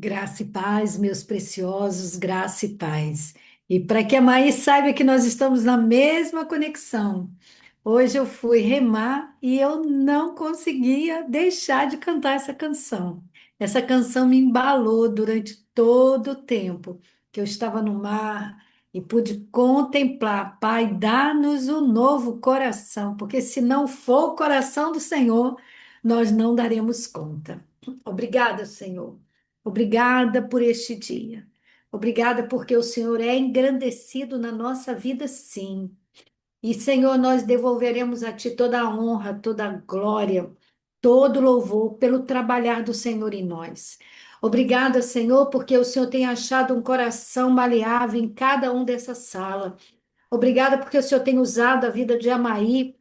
Graça e paz, meus preciosos, graça e paz. E para que a Maí saiba que nós estamos na mesma conexão. Hoje eu fui remar e eu não conseguia deixar de cantar essa canção. Essa canção me embalou durante todo o tempo que eu estava no mar e pude contemplar. Pai, dá-nos um novo coração, porque se não for o coração do Senhor, nós não daremos conta. Obrigada, Senhor. Obrigada por este dia. Obrigada porque o Senhor é engrandecido na nossa vida, sim. E, Senhor, nós devolveremos a Ti toda a honra, toda a glória, todo o louvor pelo trabalhar do Senhor em nós. Obrigada, Senhor, porque o Senhor tem achado um coração maleável em cada um dessa sala. Obrigada porque o Senhor tem usado a vida de Amaí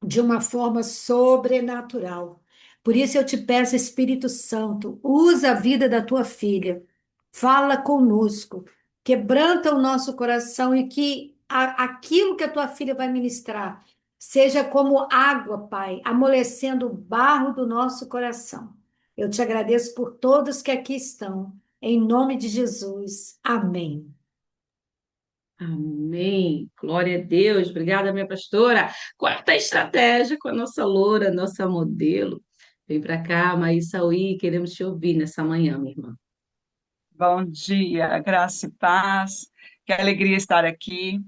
de uma forma sobrenatural. Por isso eu te peço, Espírito Santo, usa a vida da tua filha, fala conosco, quebranta o nosso coração e que aquilo que a tua filha vai ministrar seja como água, Pai, amolecendo o barro do nosso coração. Eu te agradeço por todos que aqui estão, em nome de Jesus. Amém. Amém. Glória a Deus. Obrigada, minha pastora. Quarta estratégia com a nossa loura, nossa modelo. Vem para cá, Maísa Saui, queremos te ouvir nessa manhã, minha irmã. Bom dia, graça e paz. Que alegria estar aqui.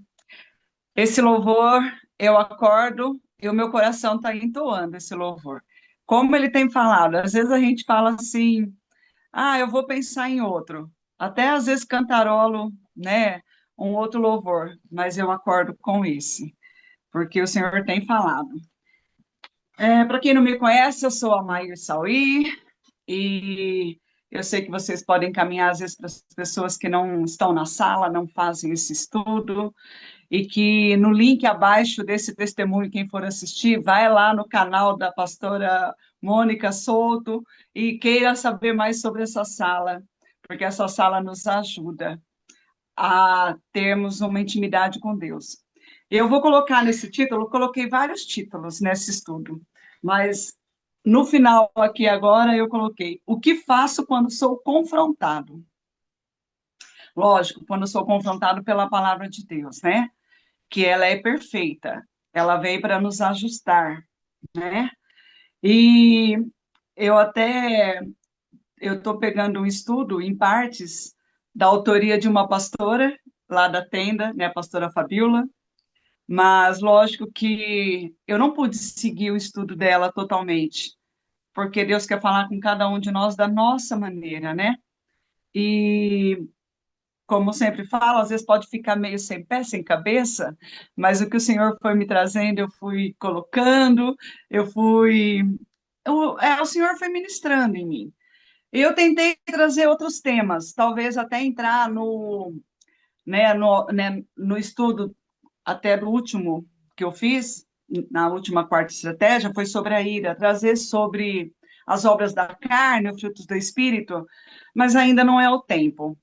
Esse louvor, eu acordo e o meu coração está entoando esse louvor. Como ele tem falado, às vezes a gente fala assim, eu vou pensar em outro. Até às vezes cantarolo, né, um outro louvor, mas eu acordo com esse, porque o Senhor tem falado. Para quem não me conhece, eu sou a Maír Sauí, e eu sei que vocês podem encaminhar, às vezes, para as pessoas que não estão na sala, não fazem esse estudo, e que no link abaixo desse testemunho, quem for assistir, vai lá no canal da pastora Mônica Souto e queira saber mais sobre essa sala, porque essa sala nos ajuda a termos uma intimidade com Deus. Eu vou colocar nesse título, coloquei vários títulos nesse estudo, mas no final aqui agora eu coloquei o que faço quando sou confrontado. Lógico, quando sou confrontado pela palavra de Deus, né? Que ela é perfeita, ela veio para nos ajustar, né? E eu até eu estou pegando um estudo em partes da autoria de uma pastora lá da tenda, né, a pastora Fabiola, mas lógico que eu não pude seguir o estudo dela totalmente, porque Deus quer falar com cada um de nós da nossa maneira, né? E como sempre falo, às vezes pode ficar meio sem pé, sem cabeça, mas o que o Senhor foi me trazendo, eu fui colocando, eu fui. O Senhor foi ministrando em mim. E eu tentei trazer outros temas, talvez até entrar no estudo até do último que eu fiz, na última quarta estratégia, foi sobre a ira, trazer sobre as obras da carne, os frutos do Espírito, mas ainda não é o tempo,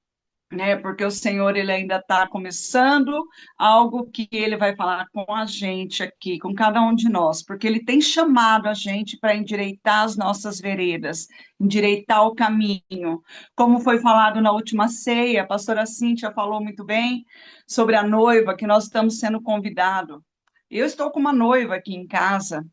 né? Porque o Senhor ele ainda está começando algo que ele vai falar com a gente aqui, com cada um de nós, porque ele tem chamado a gente para endireitar as nossas veredas, endireitar o caminho. Como foi falado na última ceia, a pastora Cíntia falou muito bem sobre a noiva, que nós estamos sendo convidados. Eu estou com uma noiva aqui em casa,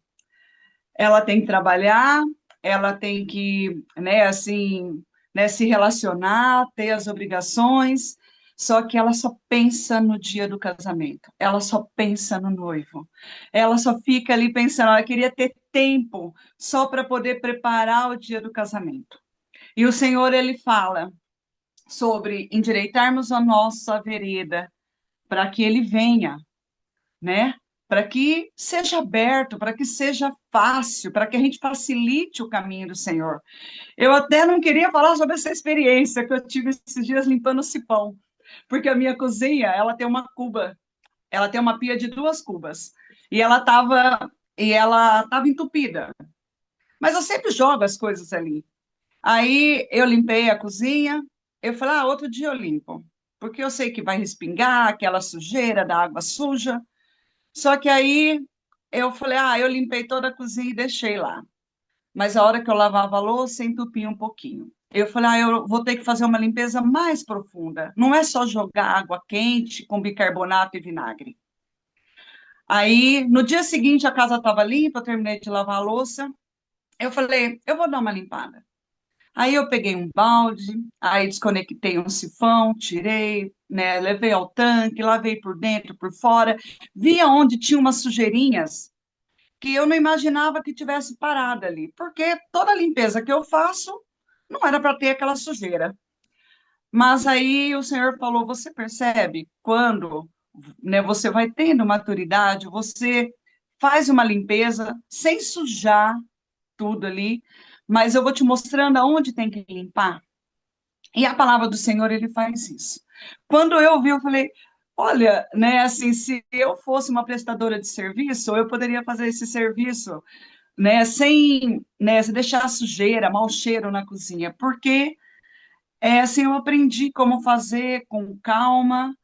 ela tem que trabalhar, ela tem que, né, assim, né, se relacionar, ter as obrigações, só que ela só pensa no dia do casamento, ela só pensa no noivo, ela só fica ali pensando, ela queria ter tempo só para poder preparar o dia do casamento. E o Senhor, ele fala sobre endireitarmos a nossa vereda para que ele venha, né? Para que seja aberto, para que seja fácil, para que a gente facilite o caminho do Senhor. Eu até não queria falar sobre essa experiência que eu tive esses dias limpando o cipão, porque a minha cozinha, ela tem uma cuba, ela tem uma pia de duas cubas, e ela estava entupida. Mas eu sempre jogo as coisas ali. Aí eu limpei a cozinha, eu falei, outro dia eu limpo, porque eu sei que vai respingar aquela sujeira da água suja. Só que aí eu falei, eu limpei toda a cozinha e deixei lá. Mas a hora que eu lavava a louça, entupia um pouquinho. eu falei, eu vou ter que fazer uma limpeza mais profunda. Não é só jogar água quente com bicarbonato e vinagre. Aí, no dia seguinte, a casa estava limpa, eu terminei de lavar a louça. Eu falei, eu vou dar uma limpada. Aí eu peguei um balde, aí desconectei um sifão, tirei, né, levei ao tanque, lavei por dentro, por fora, vi onde tinha umas sujeirinhas que eu não imaginava que tivesse parada ali, porque toda limpeza que eu faço não era para ter aquela sujeira. Mas aí o Senhor falou, você percebe quando, né, você vai tendo maturidade, você faz uma limpeza sem sujar tudo ali, mas eu vou te mostrando aonde tem que limpar. E a palavra do Senhor, ele faz isso. Quando eu vi, eu falei, olha, né, assim, se eu fosse uma prestadora de serviço, eu poderia fazer esse serviço, né, sem, né, se deixar sujeira, mau cheiro na cozinha, porque, assim, eu aprendi como fazer com calma,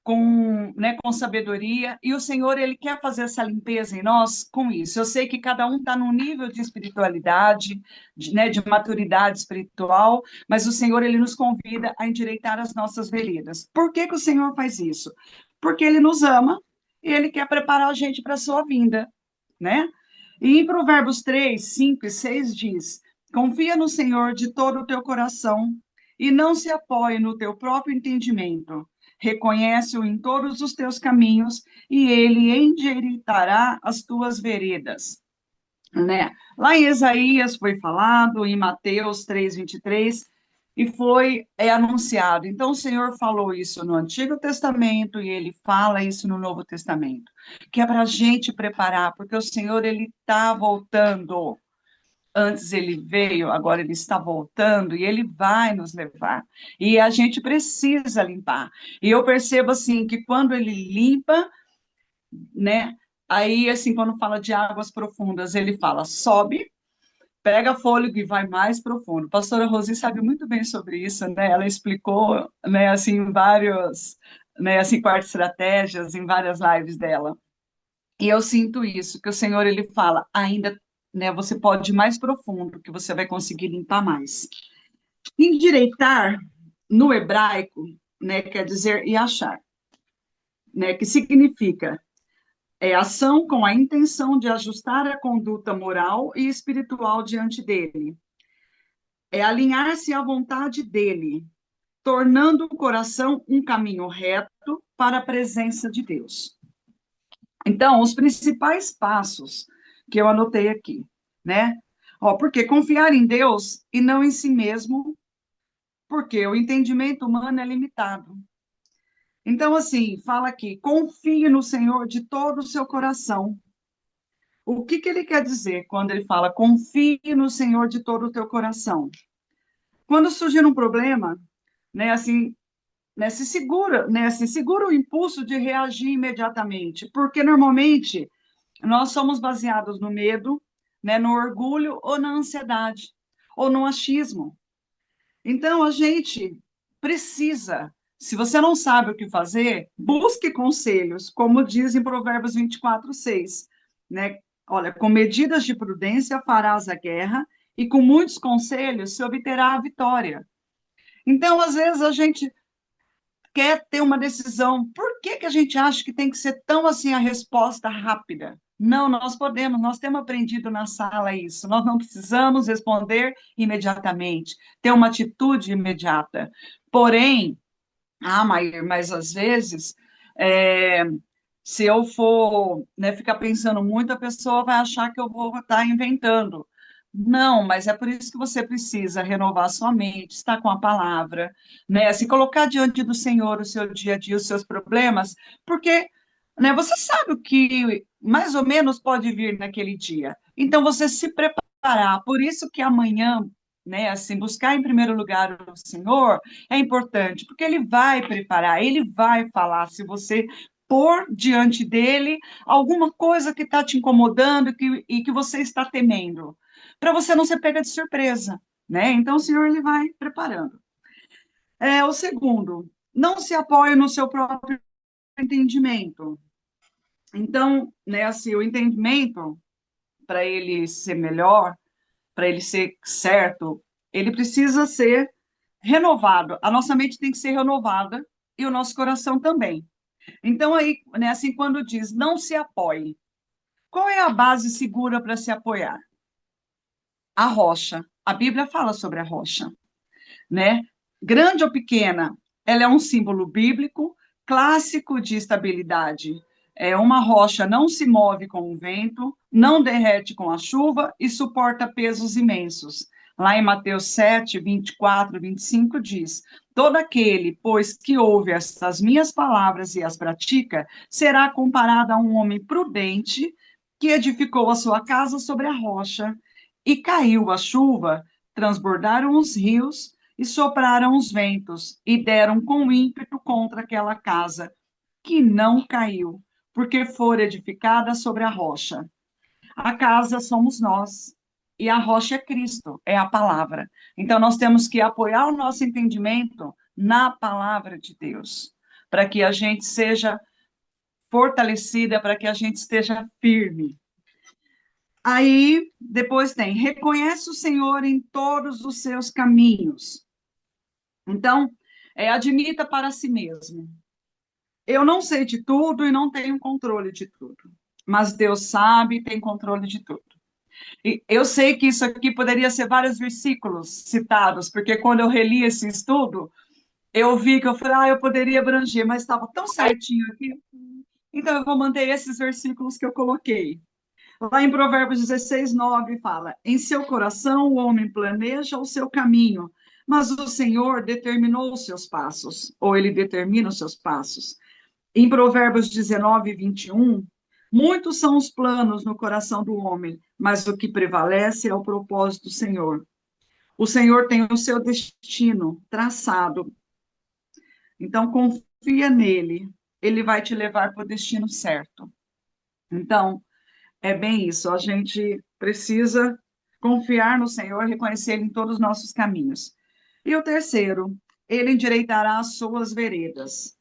com sabedoria, e o Senhor, ele quer fazer essa limpeza em nós com isso. Eu sei que cada um está num nível de espiritualidade, de maturidade espiritual, mas o Senhor, ele nos convida a endireitar as nossas veredas. Por que que o Senhor faz isso? Porque ele nos ama e ele quer preparar a gente para a sua vinda, né? E em Provérbios 3, 5 e 6 diz: confia no Senhor de todo o teu coração e não se apoie no teu próprio entendimento. Reconhece-o em todos os teus caminhos e ele endireitará as tuas veredas. Né? Lá em Isaías foi falado, em Mateus 3:23, e foi anunciado. Então, o Senhor falou isso no Antigo Testamento e ele fala isso no Novo Testamento, que é para a gente preparar, porque o Senhor, ele está voltando. Antes ele veio, agora ele está voltando e ele vai nos levar. E a gente precisa limpar. E eu percebo assim que quando ele limpa, né? Aí assim, quando fala de águas profundas, ele fala: sobe, pega fôlego e vai mais profundo. A pastora Rosi sabe muito bem sobre isso, né? Ela explicou, né, assim, vários, né, assim, quatro estratégias em várias lives dela. E eu sinto isso, que o Senhor, ele fala, ainda, né, você pode ir mais profundo, que você vai conseguir limpar mais. Endireitar, no hebraico, né, quer dizer e achar, né, que significa ação com a intenção de ajustar a conduta moral e espiritual diante dele. É alinhar-se à vontade dele, tornando o coração um caminho reto para a presença de Deus. Então, os principais passos que eu anotei aqui, né? Porque confiar em Deus e não em si mesmo, porque o entendimento humano é limitado. Então, assim, fala aqui, confie no Senhor de todo o seu coração. O que que ele quer dizer quando ele fala confie no Senhor de todo o teu coração? Quando surgir um problema, né, assim, se segura o impulso de reagir imediatamente, porque normalmente nós somos baseados no medo, né, no orgulho ou na ansiedade, ou no achismo. Então, a gente precisa, se você não sabe o que fazer, busque conselhos, como diz em Provérbios 24:6, né? Olha, com medidas de prudência farás a guerra, e com muitos conselhos se obterá a vitória. Então, às vezes, a gente quer ter uma decisão. Por que que a gente acha que tem que ser tão assim a resposta rápida? Não, nós podemos, nós temos aprendido na sala isso. Nós não precisamos responder imediatamente, ter uma atitude imediata. Porém, Maír, mas às vezes, é, se eu for, né, ficar pensando muito, a pessoa vai achar que eu vou estar inventando. Não, mas é por isso que você precisa renovar sua mente, estar com a palavra, né? Se colocar diante do Senhor o seu dia a dia, os seus problemas, porque, né, você sabe o que mais ou menos pode vir naquele dia. Então, você se preparar. Por isso que amanhã, né, assim, buscar em primeiro lugar o Senhor é importante, porque Ele vai preparar, Ele vai falar. Se você pôr diante dele alguma coisa que está te incomodando e que você está temendo para você não ser pega de surpresa, né? Então o Senhor ele vai preparando. O segundo, não se apoie no seu próprio entendimento. Então, né, assim, o entendimento para ele ser melhor, para ele ser certo, ele precisa ser renovado. A nossa mente tem que ser renovada e o nosso coração também. Então, aí, né, assim, quando diz não se apoie, qual é a base segura para se apoiar? A rocha. A Bíblia fala sobre a rocha, né? Grande ou pequena, ela é um símbolo bíblico, clássico de estabilidade. É uma rocha não se move com o vento, não derrete com a chuva e suporta pesos imensos. Lá em Mateus 7, 24, 25 diz: todo aquele, pois, que ouve estas minhas palavras e as pratica, será comparado a um homem prudente que edificou a sua casa sobre a rocha, e caiu a chuva, transbordaram os rios, e sopraram os ventos, e deram com ímpeto contra aquela casa, que não caiu, porque fora edificada sobre a rocha. A casa somos nós, e a rocha é Cristo, é a palavra. Então, nós temos que apoiar o nosso entendimento na palavra de Deus, para que a gente seja fortalecida, para que a gente esteja firme. Aí, depois tem, reconhece o Senhor em todos os seus caminhos. Então, admita para si mesmo. Eu não sei de tudo e não tenho controle de tudo, mas Deus sabe e tem controle de tudo. E eu sei que isso aqui poderia ser vários versículos citados, porque quando eu reli esse estudo, eu vi que eu falei, eu poderia abranger, mas estava tão certinho aqui, então eu vou manter esses versículos que eu coloquei. Lá em Provérbios 16, 9, fala: em seu coração o homem planeja o seu caminho, mas o Senhor determinou os seus passos, ou ele determina os seus passos. Em Provérbios 19, 21, muitos são os planos no coração do homem, mas o que prevalece é o propósito do Senhor. O Senhor tem o seu destino traçado, então confia nele, ele vai te levar para o destino certo. Então, é bem isso, a gente precisa confiar no Senhor, reconhecer Ele em todos os nossos caminhos. E o terceiro, Ele endireitará as suas veredas.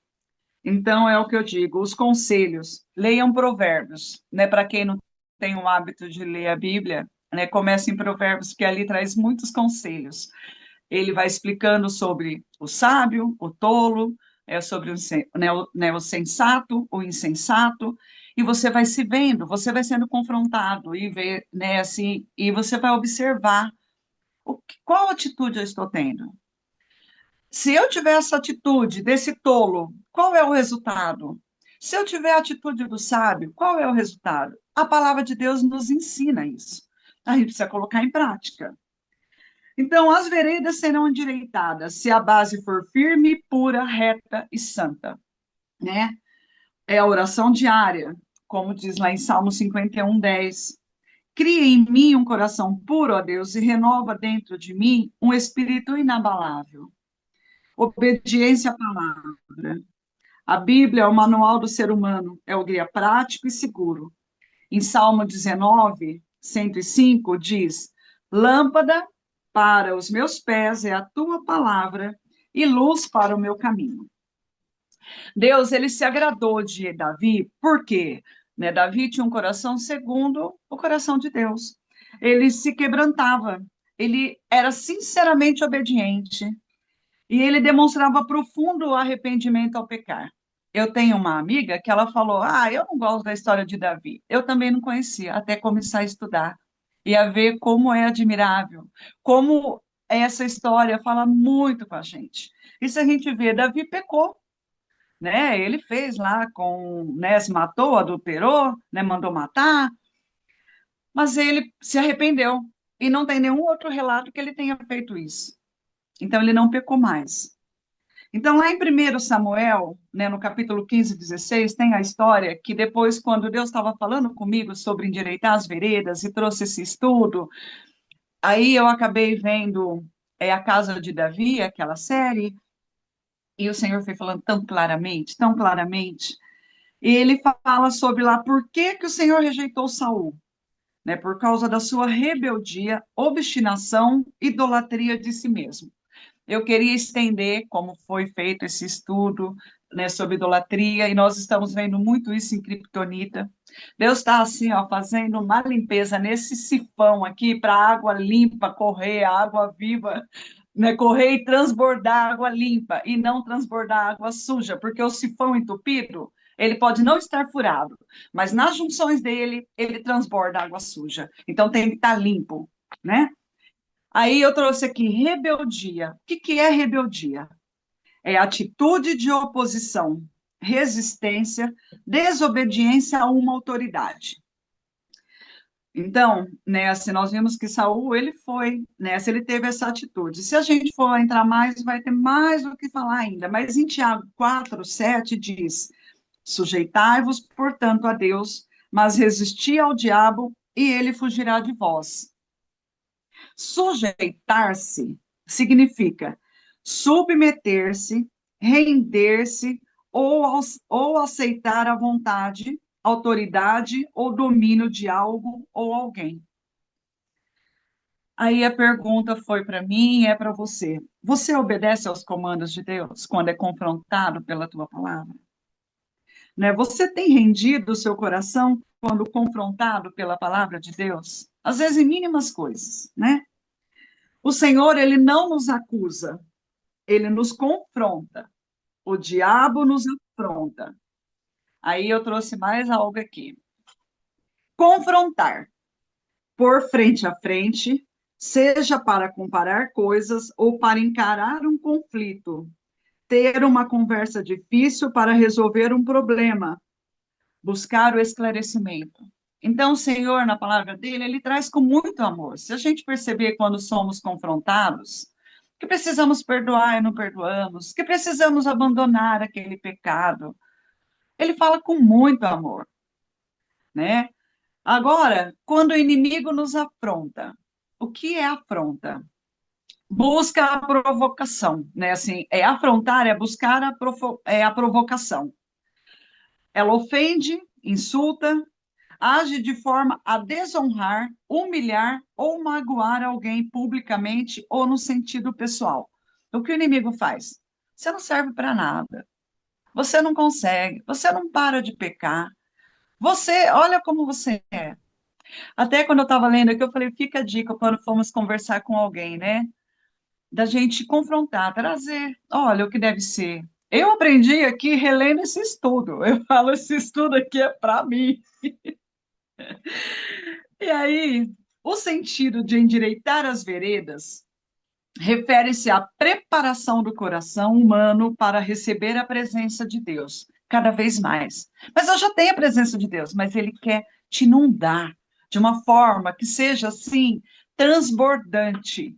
Então, é o que eu digo, os conselhos, leiam Provérbios, né? Para quem não tem o hábito de ler a Bíblia, né? Comece em Provérbios, que ali traz muitos conselhos. Ele vai explicando sobre o sábio, o tolo, sobre o sensato, o insensato, e você vai se vendo, você vai sendo confrontado e ver, né, assim, e você vai observar qual atitude eu estou tendo. Se eu tiver essa atitude desse tolo, qual é o resultado? Se eu tiver a atitude do sábio, qual é o resultado? A palavra de Deus nos ensina isso. A gente precisa colocar em prática. Então, as veredas serão endireitadas se a base for firme, pura, reta e santa, né? É a oração diária, como diz lá em Salmo 51, 10. Cria em mim um coração puro, ó Deus, e renova dentro de mim um espírito inabalável. Obediência à palavra. A Bíblia é o manual do ser humano, é o guia prático e seguro. Em Salmo 19, 105, diz: lâmpada para os meus pés é a tua palavra e luz para o meu caminho. Deus, ele se agradou de Davi, por quê? Né, Davi tinha um coração segundo o coração de Deus. Ele se quebrantava, ele era sinceramente obediente e ele demonstrava profundo arrependimento ao pecar. Eu tenho uma amiga que ela falou: eu não gosto da história de Davi. Eu também não conhecia, até começar a estudar e a ver como é admirável, como essa história fala muito com a gente. E se a gente vê, Davi pecou, né? Ele fez lá com, né, se matou, adulterou, né, mandou matar, mas ele se arrependeu e não tem nenhum outro relato que ele tenha feito isso. Então ele não pecou mais. Então, lá em 1 Samuel, né, no capítulo 15, 16, tem a história que depois, quando Deus estava falando comigo sobre endireitar as veredas e trouxe esse estudo, aí eu acabei vendo a Casa de Davi, aquela série, e o Senhor foi falando tão claramente, e ele fala sobre lá por que que o Senhor rejeitou Saul, né, por causa da sua rebeldia, obstinação, idolatria de si mesmo. Eu queria estender como foi feito esse estudo, né, sobre idolatria, e nós estamos vendo muito isso em Criptonita. Deus está assim, ó, fazendo uma limpeza nesse sifão aqui para a água limpa correr, a água viva, né, correr e transbordar água limpa e não transbordar água suja, porque o sifão entupido, ele pode não estar furado, mas nas junções dele, ele transborda água suja. Então tem que estar limpo, né? Aí eu trouxe aqui rebeldia. O que que é rebeldia? É atitude de oposição, resistência, desobediência a uma autoridade. Então, né, assim, nós vimos que Saul, ele foi, né, se ele teve essa atitude. Se a gente for entrar mais, vai ter mais o que falar ainda, mas em Tiago 4:7 diz, sujeitai-vos, portanto, a Deus, mas resisti ao diabo e ele fugirá de vós. Sujeitar-se significa submeter-se, render-se ou aceitar a vontade, autoridade ou domínio de algo ou alguém. Aí a pergunta foi para mim e é para você. Você obedece aos comandos de Deus quando é confrontado pela tua palavra? Né? Você tem rendido o seu coração quando confrontado pela palavra de Deus? Às vezes em mínimas coisas, né? O Senhor, ele não nos acusa, ele nos confronta. O diabo nos afronta. Aí eu trouxe mais algo aqui. Confrontar, por frente a frente, seja para comparar coisas ou para encarar um conflito, ter uma conversa difícil para resolver um problema, buscar o esclarecimento. Então, o Senhor, na palavra dele, ele traz com muito amor. Se a gente perceber quando somos confrontados, que precisamos perdoar e não perdoamos, que precisamos abandonar aquele pecado, ele fala com muito amor, né? Agora, quando o inimigo nos afronta, o que é afronta? Busca a provocação, né? Assim, é afrontar, é buscar a provocação. Ela ofende, insulta, age de forma a desonrar, humilhar ou magoar alguém publicamente ou no sentido pessoal. O que o inimigo faz? Você não serve para nada. Você não consegue, você não para de pecar. Você, olha como você é. Até quando eu estava lendo aqui, eu falei, fica a dica quando formos conversar com alguém, né? Da gente confrontar, trazer, olha o que deve ser. Eu aprendi aqui relendo esse estudo. Eu falo, esse estudo aqui é para mim. E aí, o sentido de endireitar as veredas refere-se à preparação do coração humano para receber a presença de Deus, cada vez mais. Mas eu já tenho a presença de Deus, mas Ele quer te inundar de uma forma que seja assim, transbordante.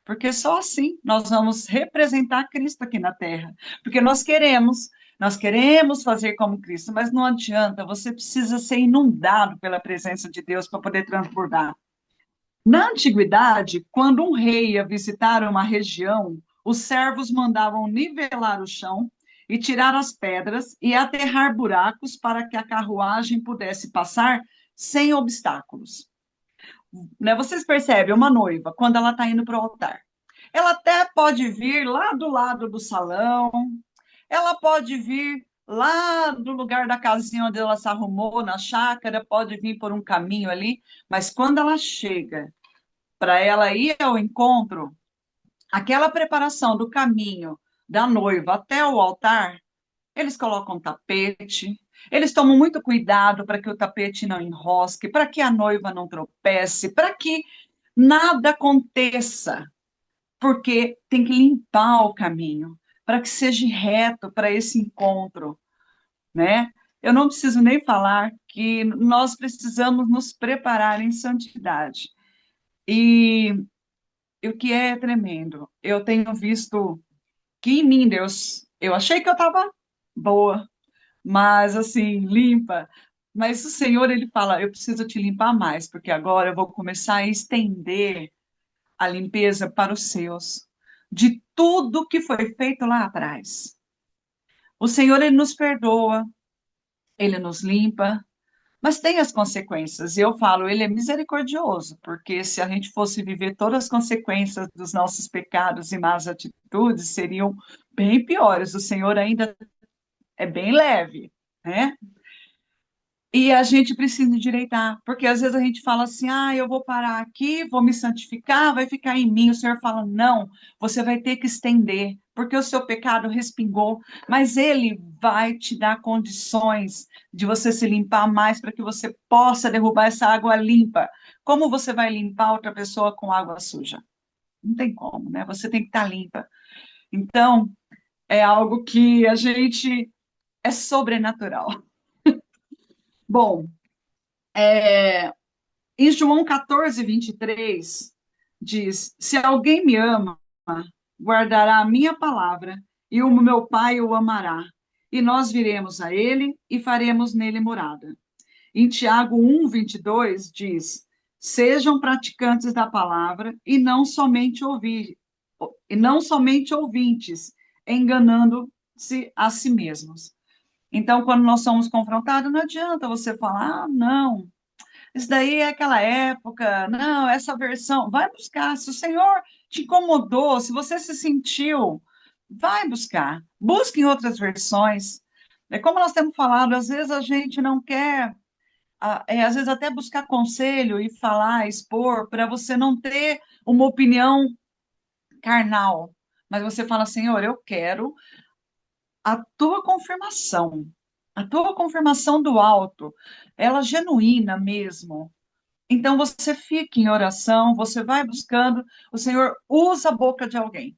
Porque só assim nós vamos representar Cristo aqui na Terra. Porque nós queremos fazer como Cristo, mas não adianta, você precisa ser inundado pela presença de Deus para poder transbordar. Na antiguidade, quando um rei ia visitar uma região, os servos mandavam nivelar o chão e tirar as pedras e aterrar buracos para que a carruagem pudesse passar sem obstáculos. Né? Vocês percebem uma noiva, quando ela está indo para o altar, ela até pode vir lá do lado do salão, ela pode vir lá do lugar da casinha onde ela se arrumou, na chácara, pode vir por um caminho ali, mas quando ela chega para ela ir ao encontro, aquela preparação do caminho da noiva até o altar, eles colocam tapete, eles tomam muito cuidado para que o tapete não enrosque, para que a noiva não tropece, para que nada aconteça, porque tem que limpar o caminho, para que seja reto para esse encontro, né? Eu não preciso nem falar que nós precisamos nos preparar em santidade. E o que é tremendo, eu tenho visto que em mim, Deus, eu achei que eu estava boa, mas assim, limpa. Mas o Senhor, ele fala, eu preciso te limpar mais, porque agora eu vou começar a estender a limpeza para os seus, de tudo que foi feito lá atrás. O Senhor, ele nos perdoa, ele nos limpa, mas tem as consequências. E eu falo, ele é misericordioso, porque se a gente fosse viver todas as consequências dos nossos pecados e más atitudes, seriam bem piores. O Senhor ainda é bem leve, né? E a gente precisa endireitar, porque às vezes a gente fala assim, ah, eu vou parar aqui, vou me santificar, vai ficar em mim. O Senhor fala, não, você vai ter que estender, porque o seu pecado respingou, mas Ele vai te dar condições de você se limpar mais para que você possa derrubar essa água limpa. Como você vai limpar outra pessoa com água suja? Não tem como, né? Você tem que estar limpa. Então, é algo que a gente é sobrenatural. Bom, em João 14, 23, diz: Se alguém me ama, guardará a minha palavra, e o meu Pai o amará. E nós viremos a ele e faremos nele morada. Em Tiago 1, 22, diz: Sejam praticantes da palavra e não somente ouvintes, enganando-se a si mesmos. Então, quando nós somos confrontados, não adianta você falar, ah, não, isso daí é aquela época, não, essa versão. Vai buscar. Se o Senhor te incomodou, se você se sentiu, vai buscar. Busque em outras versões. É como nós temos falado, às vezes a gente não quer, às vezes até buscar conselho e falar, expor, para você não ter uma opinião carnal. Mas você fala, Senhor, eu quero a tua confirmação do alto, ela genuína mesmo. Então você fica em oração, você vai buscando, o Senhor usa a boca de alguém.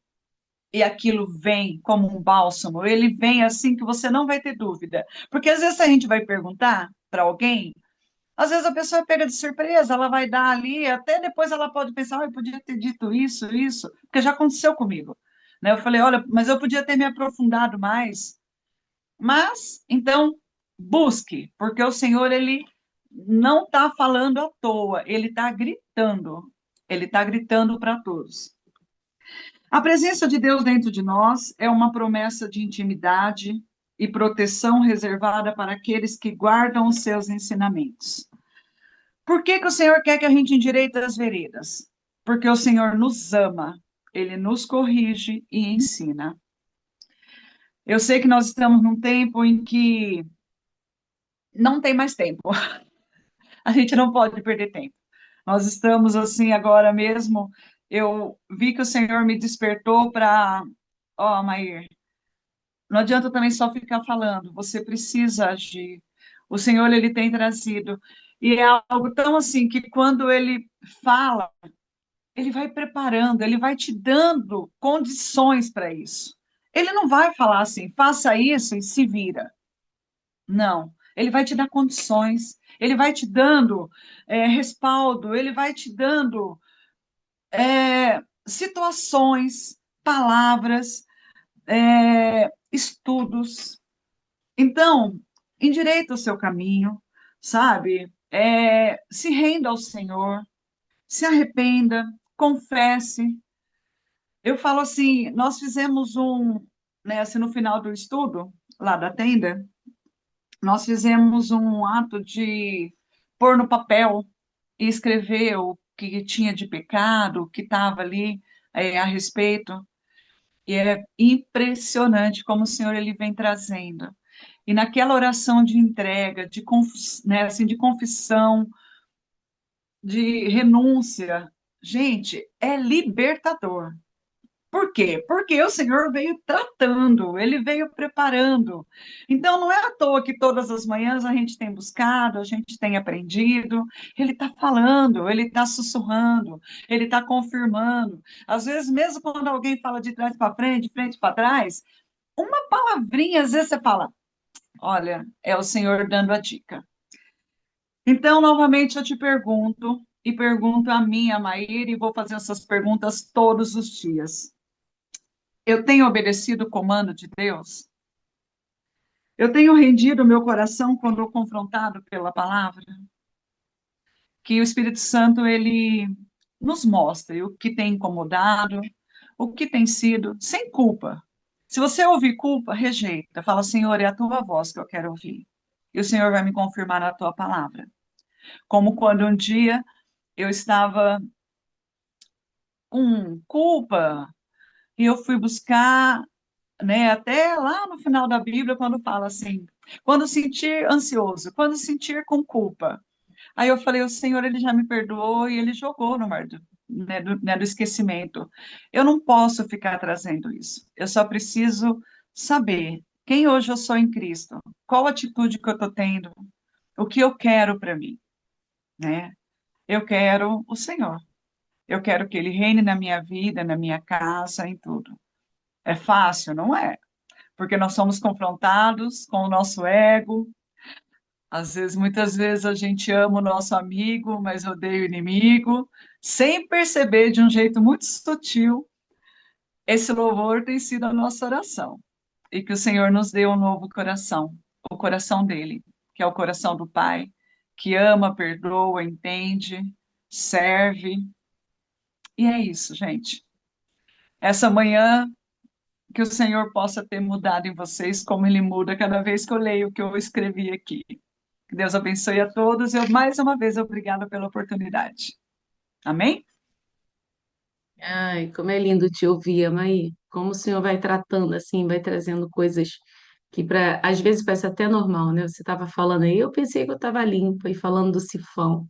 E aquilo vem como um bálsamo, ele vem assim que você não vai ter dúvida. Porque às vezes a gente vai perguntar para alguém, às vezes a pessoa pega de surpresa, ela vai dar ali, até depois ela pode pensar, eu podia ter dito isso, porque já aconteceu comigo. Né? Eu falei, olha, mas eu podia ter me aprofundado mais. Mas, então, busque, porque o Senhor, ele não está falando à toa, ele está gritando para todos. A presença de Deus dentro de nós é uma promessa de intimidade e proteção reservada para aqueles que guardam os seus ensinamentos. Por que que o Senhor quer que a gente endireite as veredas? Porque o Senhor nos ama, ele nos corrige e ensina. Eu sei que nós estamos num tempo em que não tem mais tempo. A gente não pode perder tempo. Nós estamos assim agora mesmo. Eu vi que o Senhor me despertou para, ó, Maír, não adianta também só ficar falando, você precisa agir. O Senhor, ele tem trazido. E é algo tão assim que quando ele fala, ele vai preparando, ele vai te dando condições para isso. Ele não vai falar assim, faça isso e se vira. Não, ele vai te dar condições, ele vai te dando respaldo, ele vai te dando situações, palavras, estudos. Então, endireita o seu caminho, sabe? Se renda ao Senhor, se arrependa, confesse. Eu falo assim, nós fizemos né, assim, no final do estudo, lá da tenda, nós fizemos um ato de pôr no papel e escrever o que tinha de pecado, o que estava ali a respeito. E é impressionante como o Senhor ele vem trazendo. E naquela oração de entrega, né, assim, de confissão, de renúncia, gente, é libertador. Por quê? Porque o Senhor veio tratando, ele veio preparando. Então, não é à toa que todas as manhãs a gente tem buscado, a gente tem aprendido. Ele está falando, ele está sussurrando, ele está confirmando. Às vezes, mesmo quando alguém fala de trás para frente, de frente para trás, uma palavrinha, às vezes você fala: olha, é o Senhor dando a dica. Então, novamente, eu te pergunto, e pergunto a mim, a Maíra, e vou fazer essas perguntas todos os dias. Eu tenho obedecido o comando de Deus? Eu tenho rendido o meu coração quando confrontado pela palavra? Que o Espírito Santo, ele nos mostre o que tem incomodado, o que tem sido, sem culpa. Se você ouvir culpa, rejeita. Fala, Senhor, é a tua voz que eu quero ouvir. E o Senhor vai me confirmar na tua palavra. Como quando um dia eu estava com culpa e eu fui buscar né? Até lá no final da Bíblia, quando fala assim, quando sentir ansioso, quando sentir com culpa. Aí eu falei, o Senhor, ele já me perdoou e ele jogou no mar do esquecimento. Eu não posso ficar trazendo isso. Eu só preciso saber quem hoje eu sou em Cristo, qual atitude que eu estou tendo, o que eu quero para mim, né? Eu quero o Senhor. Eu quero que ele reine na minha vida, na minha casa, em tudo. É fácil? Não é, porque nós somos confrontados com o nosso ego. Às vezes, muitas vezes a gente ama o nosso amigo, mas odeia o inimigo, sem perceber de um jeito muito sutil. Esse louvor tem sido a nossa oração. E que o Senhor nos dê um novo coração, o coração dele, que é o coração do Pai, que ama, perdoa, entende, serve. E é isso, gente. Essa manhã, que o Senhor possa ter mudado em vocês, como ele muda cada vez que eu leio o que eu escrevi aqui. Que Deus abençoe a todos. Eu, mais uma vez, obrigada pela oportunidade. Amém? Ai, como é lindo te ouvir, Amaí. Como o Senhor vai tratando assim, vai trazendo coisas que para às vezes parece até normal, né? Você estava falando aí, eu pensei que eu estava limpa e falando do sifão.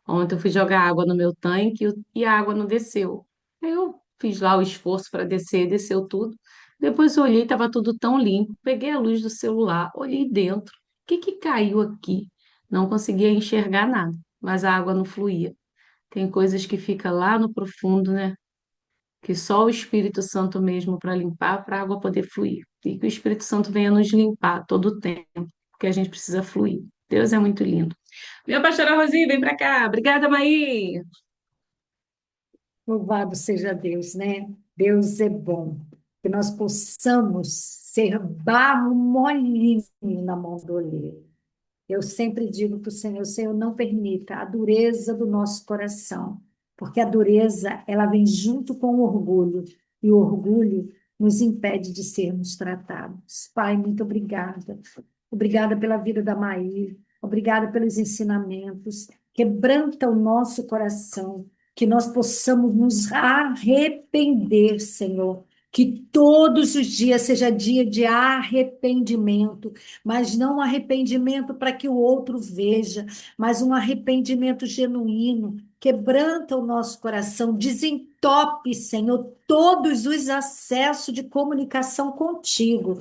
Ontem eu fui jogar água no meu tanque e a água não desceu. Aí eu fiz lá o esforço para descer, desceu tudo. Depois eu olhei, estava tudo tão limpo. Peguei a luz do celular, olhei dentro. O que que caiu aqui? Não conseguia enxergar nada, mas a água não fluía. Tem coisas que fica lá no profundo, né? Que só o Espírito Santo mesmo para limpar, para a água poder fluir. E que o Espírito Santo venha nos limpar todo o tempo, porque a gente precisa fluir. Deus é muito lindo. Minha pastora Rosinha, vem para cá. Obrigada, Maí. Louvado seja Deus, né? Deus é bom. Que nós possamos ser barro molinho na mão do oleiro. Eu sempre digo para o Senhor, não permita a dureza do nosso coração, porque a dureza, ela vem junto com o orgulho, e o orgulho nos impede de sermos tratados. Pai, muito obrigada. Obrigada pela vida da Maí, obrigada pelos ensinamentos. Quebranta o nosso coração, que nós possamos nos arrepender, Senhor. Que todos os dias seja dia de arrependimento, mas não um arrependimento para que o outro veja, mas um arrependimento genuíno. Quebranta o nosso coração, desentope, Senhor, todos os acessos de comunicação contigo,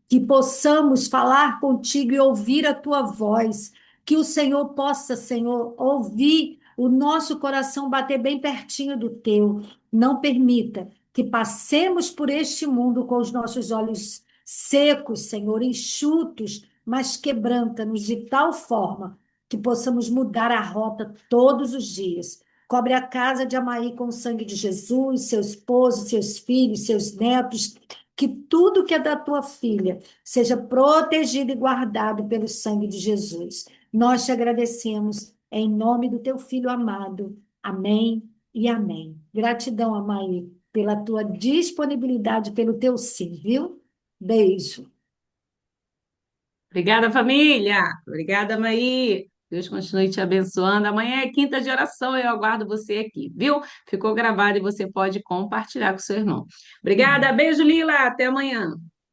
que possamos falar contigo e ouvir a tua voz, que o Senhor possa, Senhor, ouvir o nosso coração bater bem pertinho do teu. Não permita que passemos por este mundo com os nossos olhos secos, Senhor, enxutos, mas quebranta-nos de tal forma que possamos mudar a rota todos os dias. Cobre a casa de Amaí com o sangue de Jesus, seu esposo, seus filhos, seus netos, que tudo que é da tua filha seja protegido e guardado pelo sangue de Jesus. Nós te agradecemos em nome do teu filho amado. Amém e amém. Gratidão, Amaí, pela tua disponibilidade, pelo teu sim, viu? Beijo. Obrigada, família. Obrigada, Maí. Deus continue te abençoando. Amanhã é quinta de oração, eu aguardo você aqui, viu? Ficou gravado e você pode compartilhar com seu irmão. Obrigada, beijo, Lila. Até amanhã.